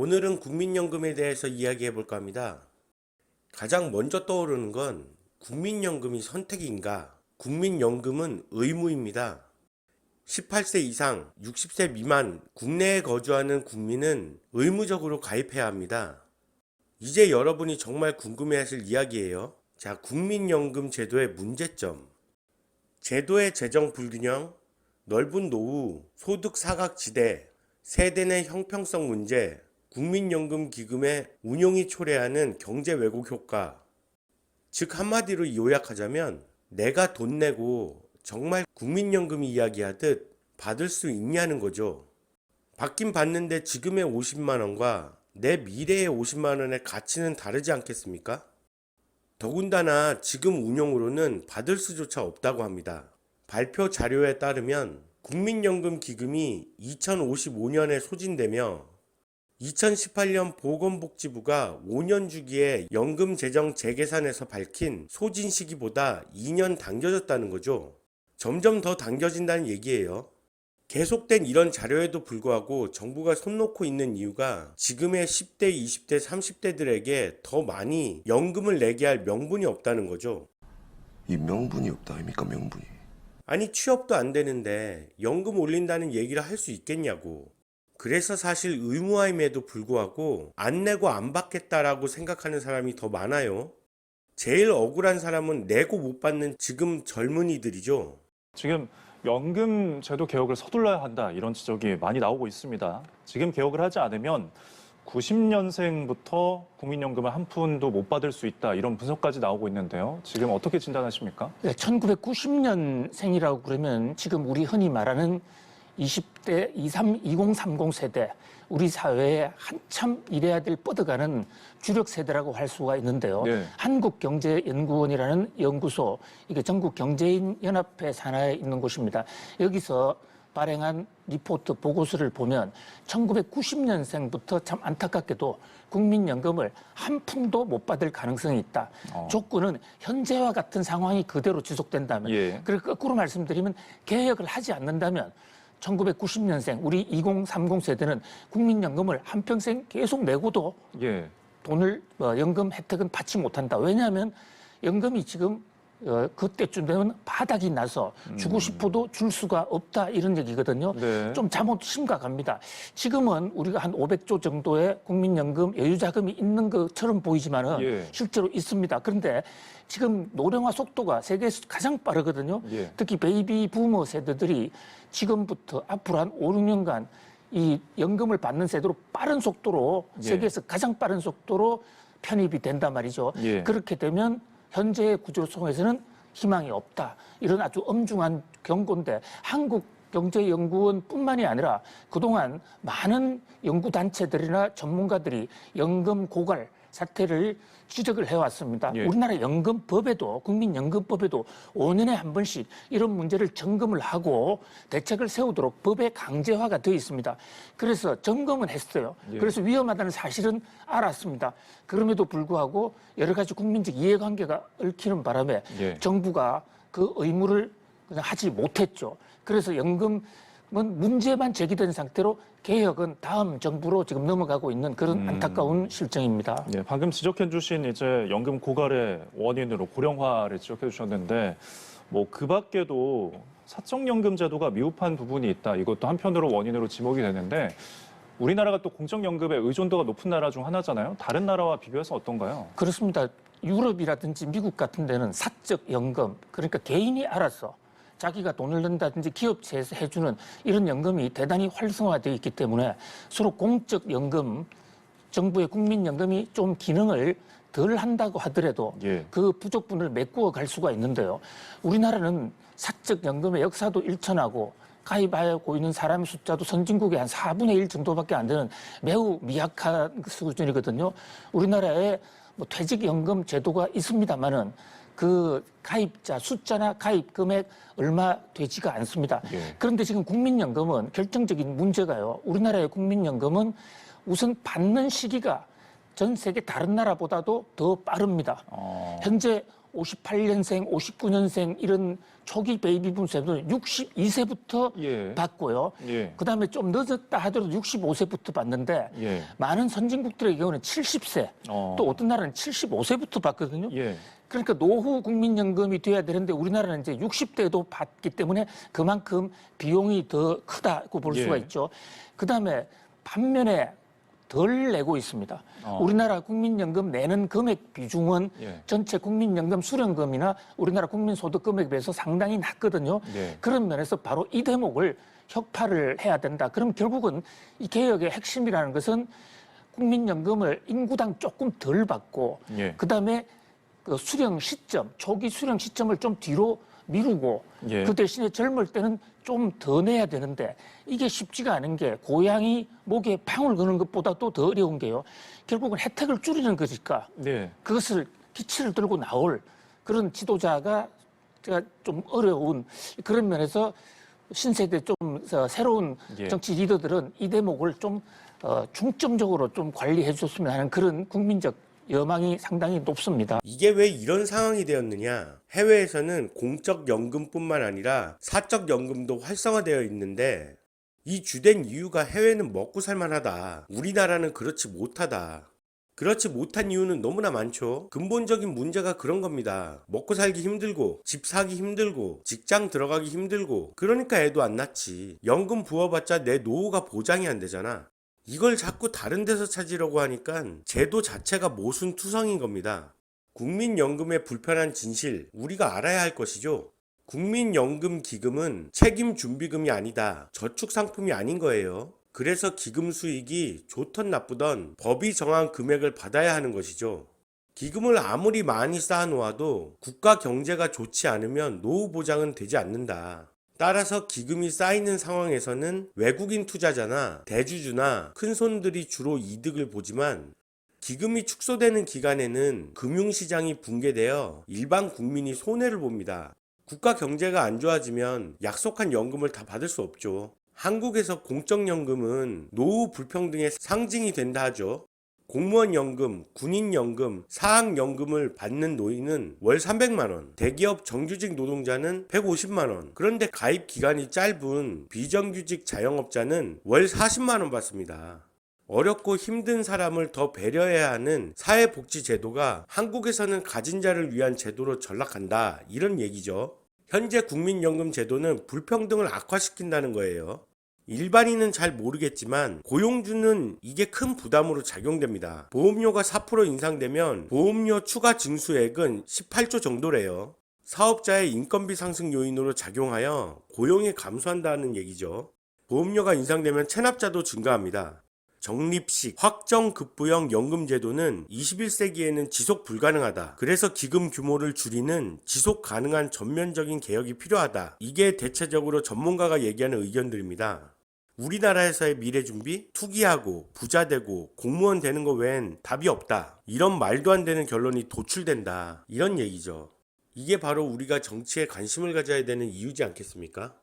오늘은 국민연금에 대해서 이야기해 볼까 합니다. 가장 먼저 떠오르는 건 국민연금이 선택인가? 국민연금은 의무입니다. 18세 이상, 60세 미만 국내에 거주하는 국민은 의무적으로 가입해야 합니다. 이제 여러분이 정말 궁금해하실 이야기예요. 자, 국민연금 제도의 문제점. 제도의 재정 불균형, 넓은 노후, 소득 사각지대, 세대 내 형평성 문제, 국민연금 기금의 운용이 초래하는 경제 왜곡 효과. 즉 한마디로 요약하자면 내가 돈 내고 정말 국민연금 이야기하듯 받을 수 있냐는 거죠. 받긴 받는데 지금의 50만 원과 내 미래의 50만 원의 가치는 다르지 않겠습니까? 더군다나 지금 운용으로는 받을 수조차 없다고 합니다. 발표 자료에 따르면 국민연금 기금이 2055년에 소진되며 2018년 보건복지부가 5년 주기에 연금 재정 재계산에서 밝힌 소진 시기보다 2년 당겨졌다는 거죠. 점점 더 당겨진다는 얘기예요. 계속된 이런 자료에도 불구하고 정부가 손 놓고 있는 이유가 지금의 10대, 20대, 30대들에게 더 많이 연금을 내게 할 명분이 없다는 거죠. 이 명분이 없다 아닙니까, 명분이. 아니 취업도 안 되는데 연금 올린다는 얘기를 할 수 있겠냐고. 그래서 사실 의무화임에도 불구하고 안 내고 안 받겠다라고 생각하는 사람이 더 많아요. 제일 억울한 사람은 내고 못 받는 지금 젊은이들이죠. 지금 연금 제도 개혁을 서둘러야 한다 이런 지적이 많이 나오고 있습니다. 지금 개혁을 하지 않으면 90년생부터 국민연금을 한 푼도 못 받을 수 있다 이런 분석까지 나오고 있는데요. 지금 어떻게 진단하십니까? 네, 1990년생이라고 그러면 지금 우리 흔히 말하는 20대 2030 세대, 우리 사회에 한참 일해야 될 뻗어가는 주력 세대라고 할 수가 있는데요. 네. 한국경제연구원이라는 연구소, 이게 전국경제인연합회 산하에 있는 곳입니다. 여기서 발행한 리포트 보고서를 보면 1990년생부터 참 안타깝게도 국민연금을 한 푼도 못 받을 가능성이 있다. 조건은 현재와 같은 상황이 그대로 지속된다면. 예. 그리고 거꾸로 말씀드리면 개혁을 하지 않는다면 1990년생 우리 2030 세대는 국민연금을 한평생 계속 내고도 예. 돈을 연금 혜택은 받지 못한다. 왜냐하면 연금이 지금 그때쯤 되면 바닥이 나서 주고 싶어도 줄 수가 없다 이런 얘기거든요. 네. 좀 잘못 심각합니다. 지금은 우리가 한 500조 정도의 국민연금 여유자금이 있는 것처럼 보이지만은 예. 실제로 있습니다. 그런데 지금 노령화 속도가 세계에서 가장 빠르거든요. 예. 특히 베이비 부머 세대들이 지금부터 앞으로 한 5, 6년간 이 연금을 받는 세대로 빠른 속도로 예. 세계에서 가장 빠른 속도로 편입이 된단 말이죠. 예. 그렇게 되면 현재의 구조 속에서는 희망이 없다. 이런 아주 엄중한 경고인데 한국경제연구원뿐만이 아니라 그동안 많은 연구단체들이나 전문가들이 연금 고갈 사태를 지적을 해왔습니다. 예. 우리나라 연금법에도 국민연금법에도 5년에 한 번씩 이런 문제를 점검을 하고 대책을 세우도록 법에 강제화가 되어 있습니다. 그래서 점검은 했어요. 예. 그래서 위험하다는 사실은 알았습니다. 그럼에도 불구하고 여러 가지 국민적 이해관계가 얽히는 바람에 예. 정부가 그 의무를 그냥 하지 못했죠. 그래서 연금은 문제만 제기된 상태로 개혁은 다음 정부로 지금 넘어가고 있는 그런 안타까운 실정입니다. 예, 방금 지적해 주신 이제 연금 고갈의 원인으로 고령화를 지적해 주셨는데 뭐 그 밖에도 사적연금 제도가 미흡한 부분이 있다. 이것도 한편으로 원인으로 지목이 되는데 우리나라가 또 공적연금의 의존도가 높은 나라 중 하나잖아요. 다른 나라와 비교해서 어떤가요? 그렇습니다. 유럽이라든지 미국 같은 데는 사적연금, 그러니까 개인이 알아서 자기가 돈을 낸다든지 기업체에서 해주는 이런 연금이 대단히 활성화되어 있기 때문에 서로 공적 연금, 정부의 국민연금이 좀 기능을 덜 한다고 하더라도 예. 그 부족분을 메꾸어 갈 수가 있는데요. 우리나라는 사적연금의 역사도 일천하고 가입하고 있는 사람의 숫자도 선진국의 한 4분의 1 정도밖에 안 되는 매우 미약한 수준이거든요. 우리나라에 뭐 퇴직연금 제도가 있습니다만은 그 가입자 숫자나 가입 금액 얼마 되지가 않습니다. 예. 그런데 지금 국민연금은 결정적인 문제가요. 우리나라의 국민연금은 우선 받는 시기가 전 세계 다른 나라보다도 더 빠릅니다. 현재 58년생, 59년생 이런 초기 베이비붐 세대는 62세부터 예. 받고요. 예. 그다음에 좀 늦었다 하더라도 65세부터 받는데 예. 많은 선진국들의 경우는 70세, 또 어떤 나라는 75세부터 받거든요. 예. 그러니까 노후 국민연금이 돼야 되는데 우리나라는 이제 60대도 받기 때문에 그만큼 비용이 더 크다고 볼 예. 수가 있죠. 그다음에 반면에 덜 내고 있습니다. 우리나라 국민연금 내는 금액 비중은 예. 전체 국민연금 수령금이나 우리나라 국민소득 금액에 비해서 상당히 낮거든요. 예. 그런 면에서 바로 이 대목을 혁파를 해야 된다. 그럼 결국은 이 개혁의 핵심이라는 것은 국민연금을 인구당 조금 덜 받고 예. 그다음에 그 수령 시점, 초기 수령 시점을 좀 뒤로 미루고 예. 그 대신에 젊을 때는 좀 더 내야 되는데 이게 쉽지가 않은 게 고양이 목에 팡을 거는 것보다도 더 어려운 게요. 결국은 혜택을 줄이는 거니까 네. 그것을 기치를 들고 나올 그런 지도자가 제가 좀 어려운 그런 면에서 신세대 좀 새로운 예. 정치 리더들은 이 대목을 좀 중점적으로 좀 관리해 줬으면 하는 그런 국민적 여망이 상당히 높습니다. 이게 왜 이런 상황이 되었느냐? 해외에서는 공적 연금뿐만 아니라 사적 연금도 활성화되어 있는데 이 주된 이유가 해외는 먹고 살만하다. 우리나라는 그렇지 못하다. 그렇지 못한 이유는 너무나 많죠. 근본적인 문제가 그런 겁니다. 먹고 살기 힘들고 집 사기 힘들고 직장 들어가기 힘들고 그러니까 애도 안 낳지. 연금 부어봤자 내 노후가 보장이 안 되잖아. 이걸 자꾸 다른 데서 찾으려고 하니까 제도 자체가 모순투성인 겁니다. 국민연금의 불편한 진실 우리가 알아야 할 것이죠. 국민연금기금은 책임준비금이 아니다. 저축상품이 아닌 거예요. 그래서 기금 수익이 좋던 나쁘던 법이 정한 금액을 받아야 하는 것이죠. 기금을 아무리 많이 쌓아놓아도 국가 경제가 좋지 않으면 노후 보장은 되지 않는다. 따라서 기금이 쌓이는 상황에서는 외국인 투자자나 대주주나 큰손들이 주로 이득을 보지만 기금이 축소되는 기간에는 금융시장이 붕괴되어 일반 국민이 손해를 봅니다. 국가 경제가 안 좋아지면 약속한 연금을 다 받을 수 없죠. 한국에서 공적연금은 노후 불평등의 상징이 된다 하죠. 공무원연금, 군인연금, 사학연금을 받는 노인은 월 300만원, 대기업 정규직 노동자는 150만원, 그런데 가입 기간이 짧은 비정규직 자영업자는 월 40만원 받습니다. 어렵고 힘든 사람을 더 배려해야 하는 사회복지제도가 한국에서는 가진 자를 위한 제도로 전락한다, 이런 얘기죠. 현재 국민연금 제도는 불평등을 악화시킨다는 거예요. 일반인은 잘 모르겠지만 고용주는 이게 큰 부담으로 작용됩니다. 보험료가 4% 인상되면 보험료 추가 징수액은 18조 정도래요. 사업자의 인건비 상승 요인으로 작용하여 고용이 감소한다는 얘기죠. 보험료가 인상되면 체납자도 증가합니다. 적립식, 확정급부형 연금제도는 21세기에는 지속 불가능하다. 그래서 기금 규모를 줄이는 지속 가능한 전면적인 개혁이 필요하다. 이게 대체적으로 전문가가 얘기하는 의견들입니다. 우리나라에서의 미래준비? 투기하고 부자되고 공무원 되는 거 외엔 답이 없다. 이런 말도 안 되는 결론이 도출된다. 이런 얘기죠. 이게 바로 우리가 정치에 관심을 가져야 되는 이유지 않겠습니까?